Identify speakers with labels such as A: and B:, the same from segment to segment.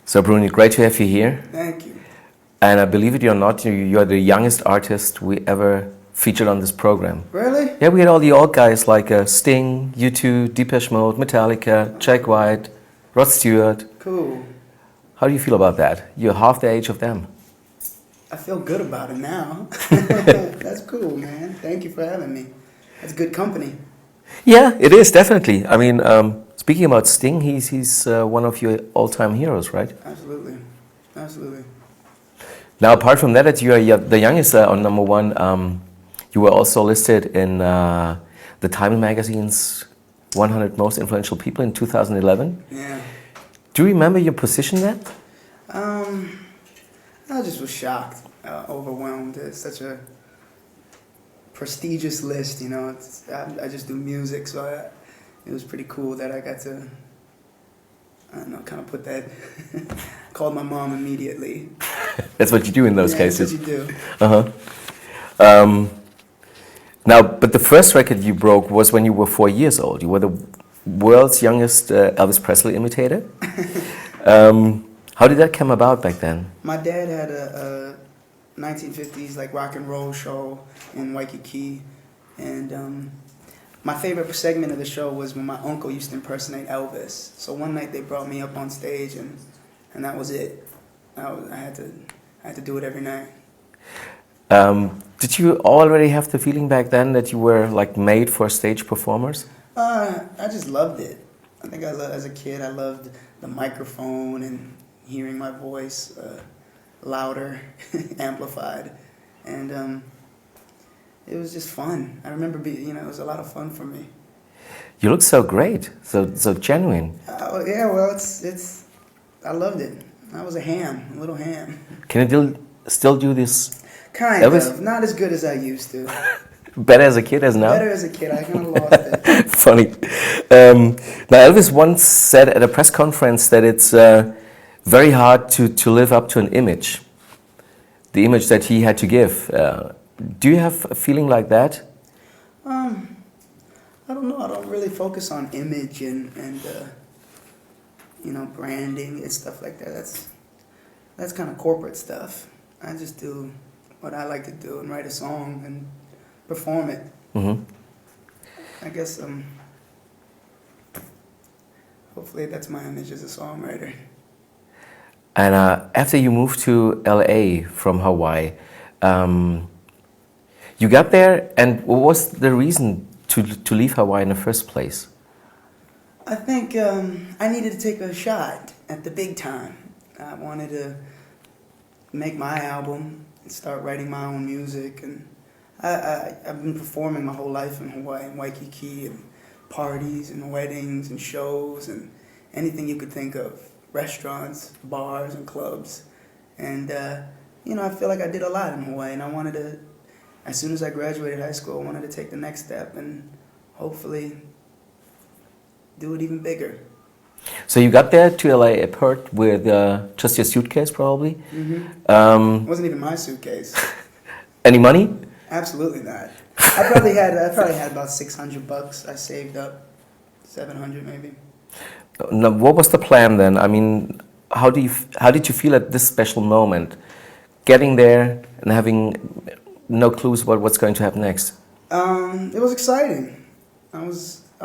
A: So Bruno, great to have you here.
B: Thank you.
A: And I believe it or not, you're the youngest artist we ever featured on this program.
B: Really?
A: Yeah, we had all the old guys like Sting, U2, Depeche Mode, Metallica, Jack White, Rod Stewart.
B: Cool.
A: How do you feel about that? You're half the age of them.
B: I feel good about it now. That's cool, man. Thank you for having me. That's good company.
A: Yeah, it is, definitely. I mean, speaking about Sting, he's one of your all-time heroes, right?
B: Absolutely. Absolutely.
A: Now, apart from that you're the youngest on number one, you were also listed in the Time magazine's 100 Most Influential People in 2011.
B: Yeah.
A: Do you remember your position there?
B: I just was shocked, overwhelmed. It's such a prestigious list, you know. I just do music, so it was pretty cool that I got to, I don't know, kind of put that, called my mom immediately.
A: That's what you do in those cases.
B: That's what you do.
A: Now, but the first record you broke was when you were 4 years old. You were the world's youngest Elvis Presley imitator. How did that come about back then?
B: My dad had a 1950s like rock and roll show in Waikiki, and my favorite segment of the show was when my uncle used to impersonate Elvis. So one night they brought me up on stage, and that was it. I had to do it every night.
A: Did you already have the feeling back then that you were like made for stage performers?
B: I just loved it. I think as a kid I loved the microphone and hearing my voice louder, amplified, and it was just fun. I remember it was a lot of fun for me.
A: You look so great, so genuine.
B: Yeah, well, it's I loved it. I was a little ham.
A: Can you still do this?
B: Kind of, not as good as I used to.
A: Better as a kid as now?
B: Better as a kid, I kind of lost it.
A: Funny. Now Elvis once said at a press conference that it's very hard to live up to an image. The image that he had to give. Do you have a feeling like that?
B: I don't know. I don't really focus on image and branding and stuff like that. That's kind of corporate stuff. I just do what I like to do and write a song and perform it.
A: Mm-hmm.
B: I guess hopefully that's my image as a songwriter.
A: And after you moved to LA from Hawaii, you got there, and what was the reason to leave Hawaii in the first place?
B: I think I needed to take a shot at the big time. I wanted to make my album and start writing my own music, and I've been performing my whole life in Hawaii, in Waikiki, and parties and weddings and shows and anything you could think of, restaurants, bars and clubs, and I feel like I did a lot in Hawaii, and I wanted to, as soon as I graduated high school, I wanted to take the next step and hopefully do it even bigger.
A: So you got there to LA airport with just your suitcase, probably?
B: Mm-hmm. It wasn't even my suitcase.
A: Any money?
B: Absolutely not. I probably had about $600. I saved up $700 maybe.
A: Now, what was the plan then? I mean, how did you feel at this special moment, getting there and having no clues about what's going to happen next?
B: It was exciting. I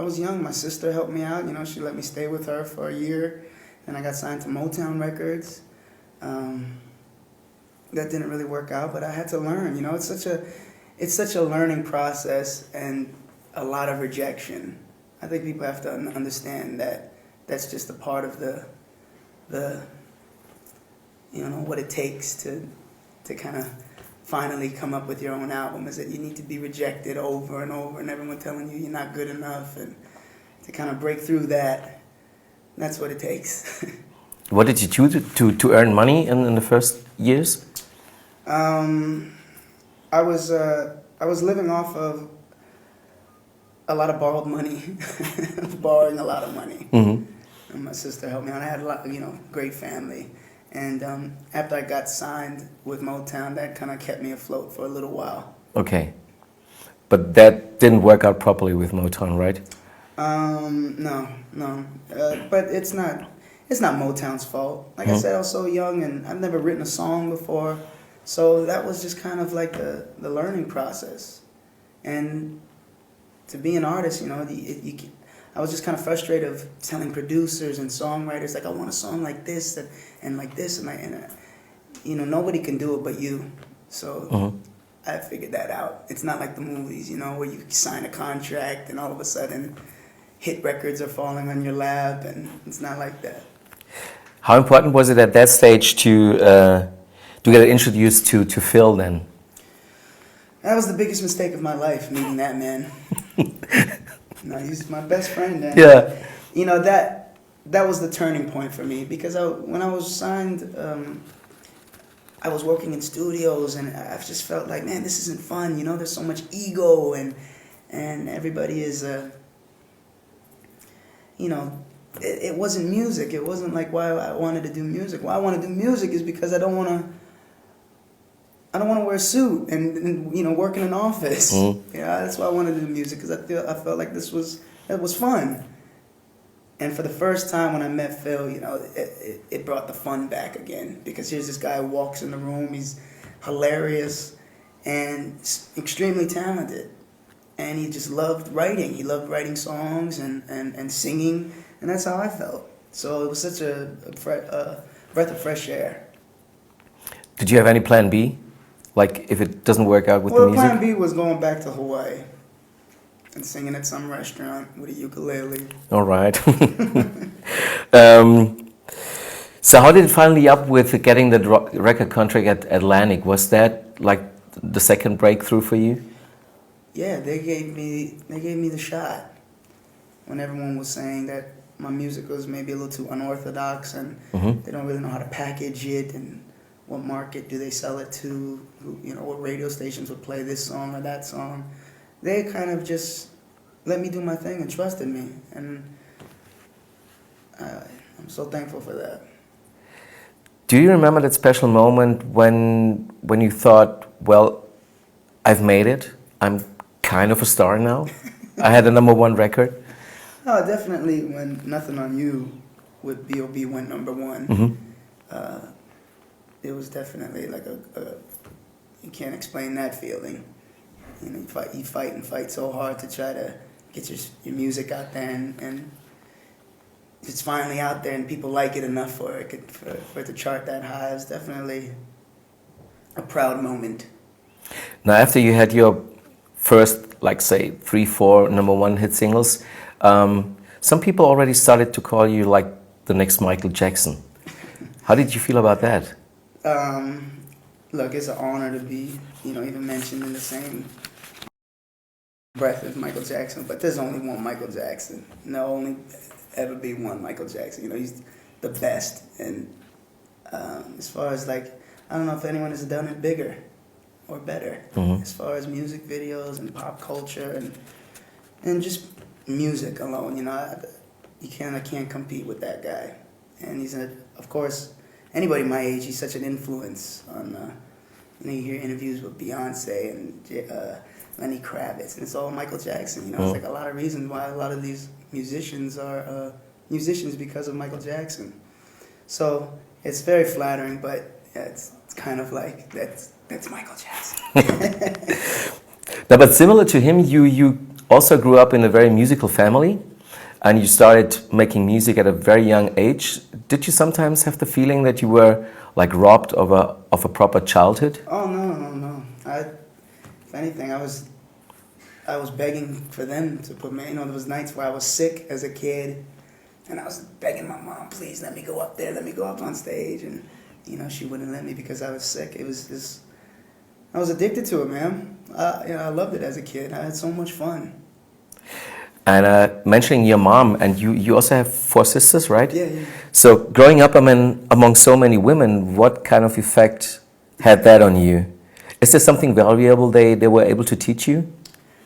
B: was young. My sister helped me out. She let me stay with her for a year, and I got signed to Motown Records. That didn't really work out, but I had to learn. It's such a learning process and a lot of rejection. I think people have to understand that that's just a part of the what it takes to kind of finally come up with your own album, is that you need to be rejected over and over and everyone telling you you're not good enough, and to kind of break through that's what it takes.
A: What did you do to earn money in the first years?
B: I was living off of a lot of borrowed money, borrowing a lot of money.
A: Mm-hmm.
B: And my sister helped me out. I had a lot, great family. And after I got signed with Motown, that kind of kept me afloat for a little while.
A: Okay. But that didn't work out properly with Motown, right?
B: No. But it's not, it's not Motown's fault. Like I said, I was so young and I've never written a song before. So that was just kind of like the learning process. And to be an artist, you know, I was just kind of frustrated of telling producers and songwriters, like, I want a song like this and like this. And you know, nobody can do it but you. So I figured that out. It's not like the movies, you know, where you sign a contract and all of a sudden hit records are falling on your lap, and it's not like that.
A: How important was it at that stage to get introduced to Phil then?
B: That was the biggest mistake of my life, meeting that man. No, he's my best friend. And,
A: Yeah.
B: you know, that was the turning point for me, because when I was signed, I was working in studios, and I just felt like, man, this isn't fun. You know, there's so much ego, and everybody is, you know, it wasn't music. It wasn't like why I wanted to do music. Why I want to do music is because I don't want to wear a suit and you know, work in an office. Yeah, that's why I wanted to do music, because I felt like it was fun. And for the first time when I met Phil, you know, it brought the fun back again, because here's this guy who walks in the room. He's hilarious and extremely talented, and he just loved writing. He loved writing songs and singing, and that's how I felt. So it was such a breath of fresh air.
A: Did you have any plan B? Like, if it doesn't work out with the
B: Well,
A: music?
B: plan B was going back to Hawaii and singing at some restaurant with a ukulele.
A: All right. So how did it finally up with getting the record contract at Atlantic? Was that like the second breakthrough for you?
B: Yeah, they gave me the shot when everyone was saying that my music was maybe a little too unorthodox, and they don't really know how to package it, and what market do they sell it to, you know, what radio stations would play this song or that song. They kind of just let me do my thing and trusted me, and I'm so thankful for that.
A: Do you remember that special moment when you thought, well, I've made it, I'm kind of a star now? I had a #1 record.
B: No, definitely when Nothing on You with B.O.B. went #1. It was definitely like you can't explain that feeling. You know, you fight so hard to try to get your music out there, and it's finally out there, and people like it enough for it to chart that high. It's definitely a proud moment.
A: Now, after you had your first, like, say, 3, 4 #1 hit singles, some people already started to call you like the next Michael Jackson. How did you feel about that?
B: Look, it's an honor to be, you know, even mentioned in the same breath as Michael Jackson, but there's only one Michael Jackson. There'll only ever be one Michael Jackson. You know, he's the best. And as far as, like, I don't know if anyone has done it bigger or better as far as music videos and pop culture and just music alone. You know, I can't compete with that guy. And he's of course, anybody my age, he's such an influence on. You know, you hear interviews with Beyonce and Lenny Kravitz, and it's all Michael Jackson. You know, it's like a lot of reasons why a lot of these musicians are musicians because of Michael Jackson. So it's very flattering, but yeah, it's kind of like that's Michael Jackson.
A: Now, but similar to him, you also grew up in a very musical family, and you started making music at a very young age. Did you sometimes have the feeling that you were like robbed of a proper childhood?
B: Oh no. If anything, I was begging for them to put me. You know, there was nights where I was sick as a kid, and I was begging my mom, please let me go up there, let me go up on stage, and you know, she wouldn't let me because I was sick. It was just, I was addicted to it, man. You know, I loved it as a kid. I had so much fun.
A: And mentioning your mom, and you also have 4 sisters, right?
B: Yeah.
A: So growing up among so many women, what kind of effect had that on you? Is there something valuable they were able to teach you?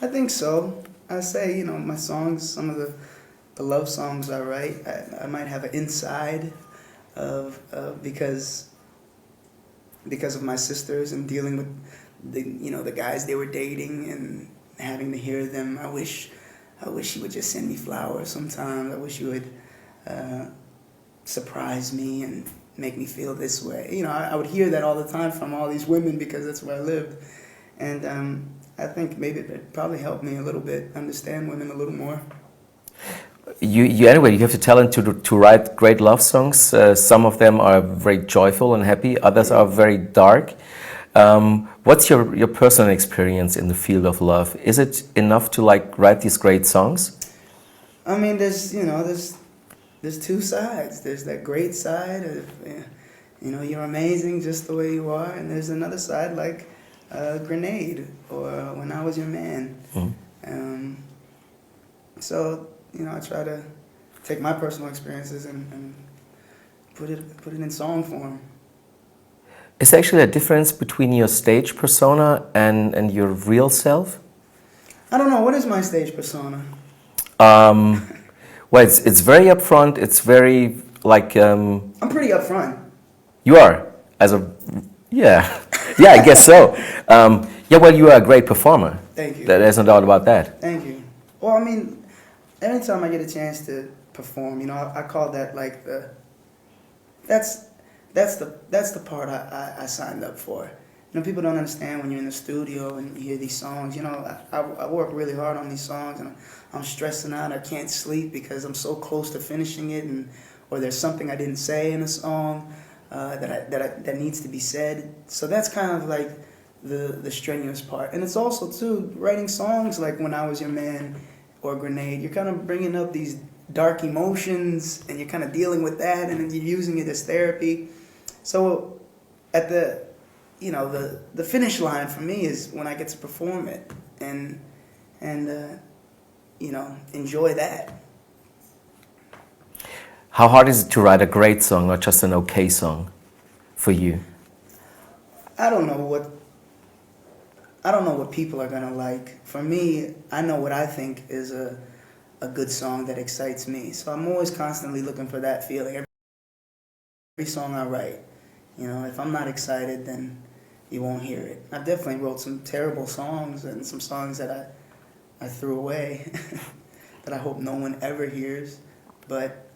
B: I think so. I say, you know, my songs, some of the love songs I write, I might have an inside of because of my sisters and dealing with the guys they were dating and having to hear them. I wish you would just send me flowers sometimes. I wish you would surprise me and make me feel this way. You know, I would hear that all the time from all these women because that's where I lived. And I think maybe it probably helped me a little bit understand women a little more.
A: You anyway, you have the talent to write great love songs. Some of them are very joyful and happy, others are very dark. What's your personal experience in the field of love? Is it enough to like write these great songs?
B: I mean, there's two sides. There's that great side of, you know, you're amazing just the way you are, and there's another side like Grenade or When I Was Your Man. Mm-hmm. So, you know, I try to take my personal experiences and put it in song form.
A: Is there actually a difference between your stage persona and your real self?
B: I don't know. What is my stage persona?
A: Well, it's very upfront. It's very like.
B: I'm pretty upfront.
A: You are, yeah, yeah, I guess so. Yeah, well, you are a great performer.
B: Thank you.
A: There's no doubt about that.
B: Thank you. Well, I mean, anytime I get a chance to perform, you know, I call that like that's the part I signed up for. You know, people don't understand when you're in the studio and you hear these songs. You know, I work really hard on these songs, and I'm stressing out. I can't sleep because I'm so close to finishing it, or there's something I didn't say in a song that needs to be said. So that's kind of like the strenuous part. And it's also too writing songs like When I Was Your Man or Grenade. You're kind of bringing up these dark emotions, and you're kind of dealing with that, and then you're using it as therapy. So at the finish line for me is when I get to perform it and you know, enjoy that.
A: How hard is it to write a great song, not just an okay song, for you?
B: I don't know what people are gonna like. For me, I know what I think is a good song that excites me. So I'm always constantly looking for that feeling. Every song I write, you know, if I'm not excited, then you won't hear it. I definitely wrote some terrible songs and some songs that I threw away that I hope no one ever hears. But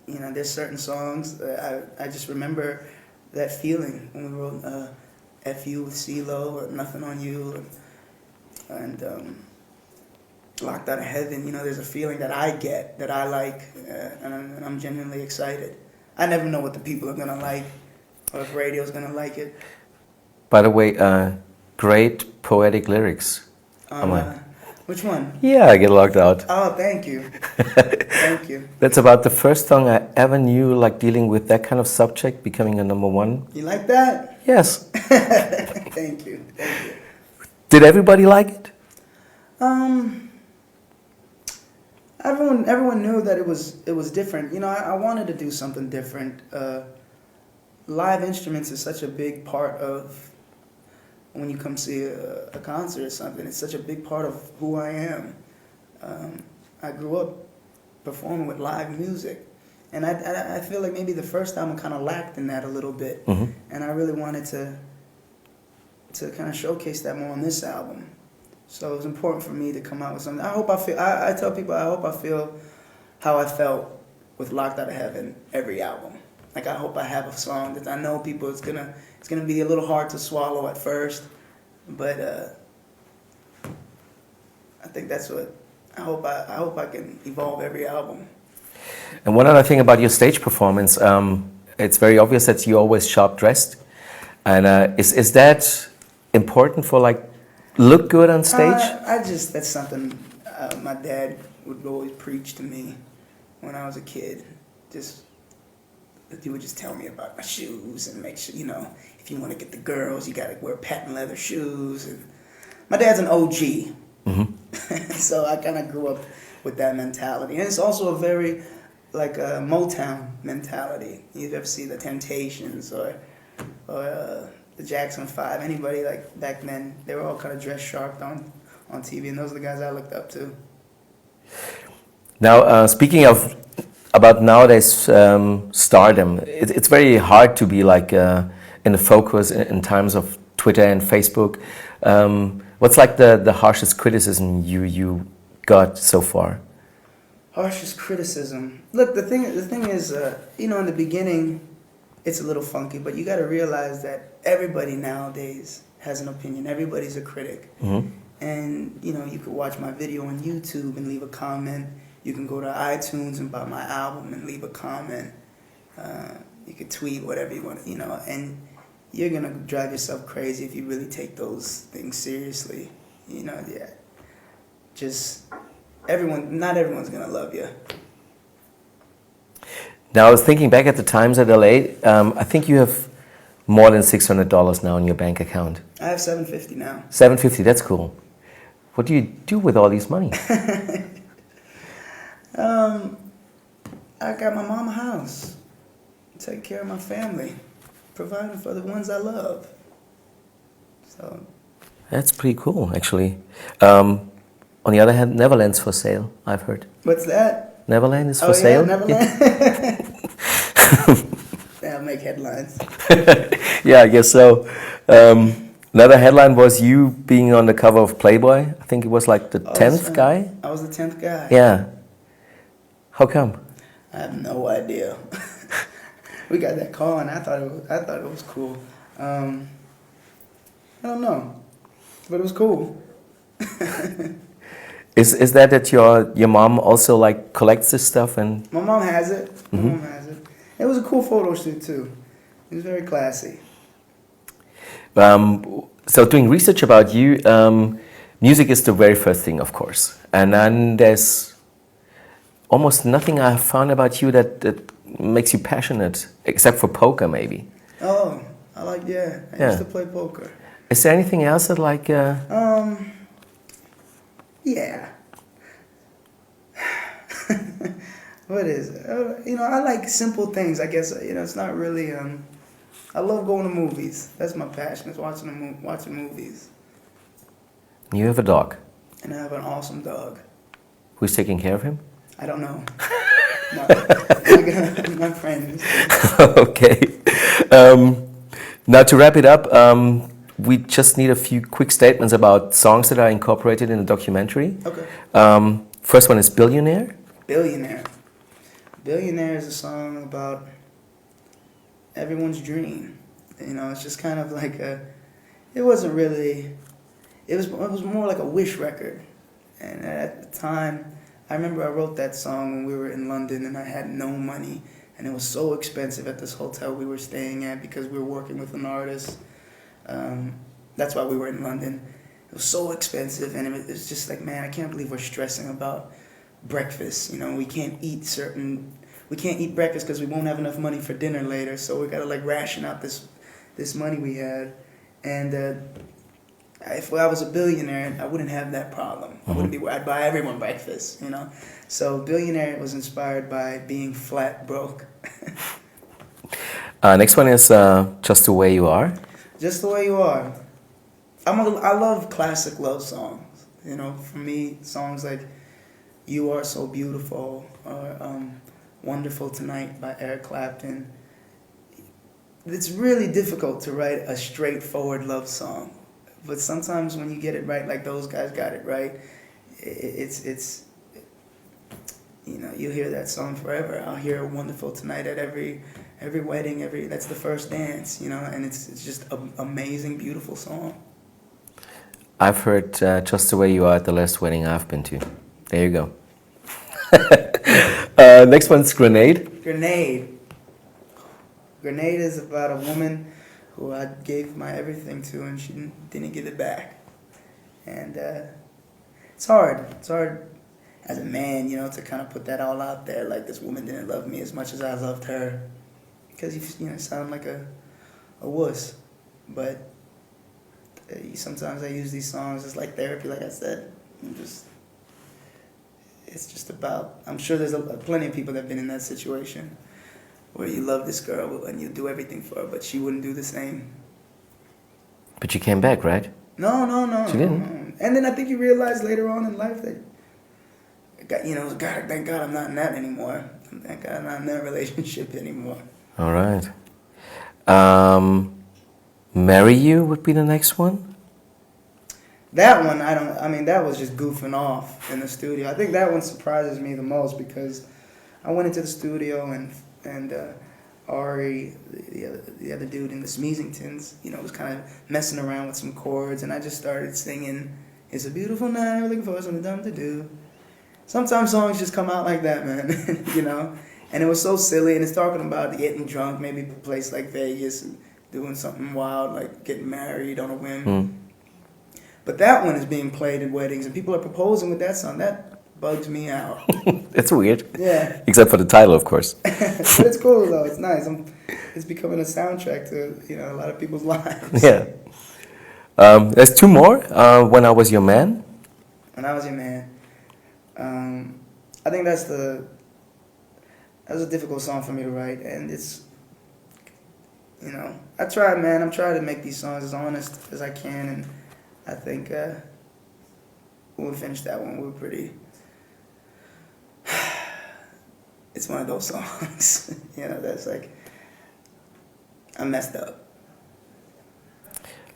B: you know, there's certain songs that I just remember that feeling when we wrote F You with CeeLo or Nothing on You and Locked Out of Heaven. You know, there's a feeling that I get that I like, and I'm genuinely excited. I never know what the people are gonna like or if radio's gonna like it.
A: By the way, great poetic lyrics.
B: Which one?
A: Yeah, I get locked out.
B: Oh, thank you. Thank you.
A: That's about the first song I ever knew, like dealing with that kind of subject, becoming a #1.
B: You like that?
A: Yes.
B: Thank you. Thank you.
A: Did everybody like it?
B: Everyone knew that it was different. You know, I wanted to do something different. Live instruments is such a big part of when you come see a concert or something. It's such a big part of who I am. I grew up performing with live music, and I feel like maybe the first time I kind of lacked in that a little bit, and I really wanted to kind of showcase that more on this album. So it was important for me to come out with something. I tell people I hope I feel how I felt with Locked Out of Heaven every album. Like, I hope I have a song that I know people it's gonna be a little hard to swallow at first, but I think that's what I hope I can evolve every album.
A: And one other thing about your stage performance, it's very obvious that you're always sharp dressed, and is that important for like look good on stage?
B: That's something my dad would always preach to me when I was a kid. He would just tell me about my shoes and make sure, you know, if you want to get the girls, you got to wear patent leather shoes. And my dad's an OG, so I kind of grew up with that mentality. And it's also a very, like, Motown mentality. You ever see the Temptations or the Jackson 5, anybody like back then, they were all kind of dressed sharp on TV, and those are the guys I looked up to.
A: Now, speaking of about nowadays stardom, it's very hard to be like in the focus in times of Twitter and Facebook. What's like the harshest criticism you got so far?
B: Harshest criticism. Look, the thing is, in the beginning, it's a little funky, but you got to realize that everybody nowadays has an opinion. Everybody's a critic.
A: Mm-hmm.
B: And, you could watch my video on YouTube and leave a comment. You can go to iTunes and buy my album and leave a comment. You could tweet whatever you want, and you're going to drive yourself crazy if you really take those things seriously. Just not everyone's going to love you.
A: Now, I was thinking back at the times at LA, I think you have more than $600 now in your bank account.
B: I have $750 now.
A: $750, that's cool. What do you do with all this money?
B: I got my mama house. Take care of my family. Providing for the ones I love. So.
A: That's pretty cool, actually. On the other hand, Neverland's for sale, I've heard.
B: What's that?
A: Neverland is for sale?
B: Neverland?
A: Yeah.
B: That'll make headlines.
A: Yeah, I guess so. Another headline was you being on the cover of Playboy. I think it was like the 10th guy?
B: I was the 10th guy.
A: Yeah. How come?
B: I have no idea. We got that call and I thought it was cool. I don't know, but it was cool.
A: Is that your mom also like collects this stuff and?
B: My mom has it. My mom has it. It was a cool photo shoot too. It was very classy.
A: So doing research about you, music is the very first thing, of course, and then there's almost nothing I have found about you that makes you passionate, except for poker, maybe.
B: Oh, I used to play poker.
A: Is there anything else that like?
B: Yeah. What is it? I like simple things. I guess it's not really. I love going to movies. That's my passion. Is watching movies.
A: You have a dog.
B: And I have an awesome dog.
A: Who's taking care of him?
B: I don't know. My friend.
A: Okay. Now to wrap it up, we just need a few quick statements about songs that are incorporated in the documentary.
B: Okay.
A: First one is Billionaire.
B: Billionaire. Billionaire is a song about everyone's dream. It's just kind of like it wasn't really, it was more like a wish record. And at the time, I remember I wrote that song when we were in London and I had no money. And it was so expensive at this hotel we were staying at because we were working with an artist. That's why we were in London. It was so expensive and it was just like, man, I can't believe we're stressing about breakfast. We can't eat breakfast because we won't have enough money for dinner later. So we got to like ration out this money we had. And if I was a billionaire, I wouldn't have that problem. I'd buy everyone breakfast, So Billionaire was inspired by being flat broke.
A: Next one is Just the Way You Are.
B: Just the Way You Are. I love classic love songs. For me, songs like You Are So Beautiful or Wonderful Tonight by Eric Clapton. It's really difficult to write a straightforward love song. But sometimes when you get it right, like those guys got it right, it's you'll hear that song forever. I'll hear Wonderful Tonight at every wedding, that's the first dance, and it's just an amazing, beautiful song.
A: I've heard Just the Way You Are at the last wedding I've been to. There you go. Next one's Grenade.
B: Grenade is about a woman who I gave my everything to and she didn't get it back. And it's hard. It's hard as a man, to kind of put that all out there, like this woman didn't love me as much as I loved her. Because you sound like a wuss. But sometimes I use these songs as like therapy, like I said. It's just about, I'm sure there's plenty of people that have been in that situation where you love this girl and you do everything for her, but she wouldn't do the same.
A: But you came back, right?
B: No.
A: She didn't?
B: No. And then I think you realize later on in life that, God, thank God I'm not in that anymore. Thank God I'm not in that relationship anymore.
A: All right. Marry You would be the next one?
B: That one, I mean, that was just goofing off in the studio. I think that one surprises me the most because I went into the studio and Ari, the other dude in the Smeezingtons, you know, was kind of messing around with some chords, and I just started singing, "It's a beautiful night, we're looking for something dumb to do." Sometimes songs just come out like that, man, you know? And it was so silly, and it's talking about getting drunk, maybe a place like Vegas, and doing something wild, like getting married on a whim. But that one is being played at weddings, and people are proposing with that song. That bugs me out.
A: It's weird.
B: Yeah.
A: Except for the title, of course.
B: But it's cool, though. It's nice. It's becoming a soundtrack to, you know, a lot of people's lives.
A: Yeah. There's two more. When I Was Your Man.
B: When I Was Your Man. I think that's a difficult song for me to write, and it's, you know, I try, man. I'm trying to make these songs as honest as I can, and I think when we finish that one, we're pretty. It's one of those songs, you know, that's like, I messed up.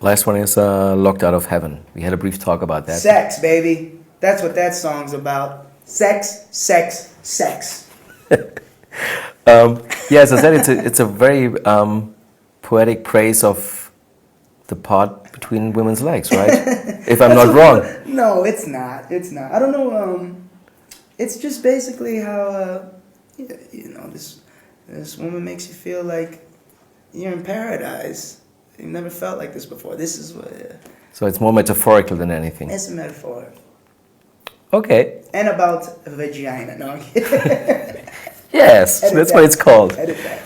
A: Last one is Locked Out of Heaven. We had a brief talk about that.
B: Sex, baby. That's what that song's about. Sex, sex, sex.
A: Yeah, as I said, it's a very poetic praise of the part between women's legs, right? If I'm not wrong.
B: No, it's not. It's not. I don't know. It's just basically how you know, this woman makes you feel like you're in paradise. You've never felt like this before. This is what.
A: So it's more metaphorical than anything.
B: It's a metaphor.
A: Okay.
B: And about a vagina. No.
A: Yes,
B: Edit
A: that's
B: that.
A: what it's called.
B: Edit that.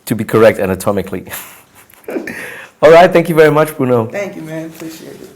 A: To be correct anatomically. All right, thank you very much, Bruno.
B: Thank you, man. Appreciate it.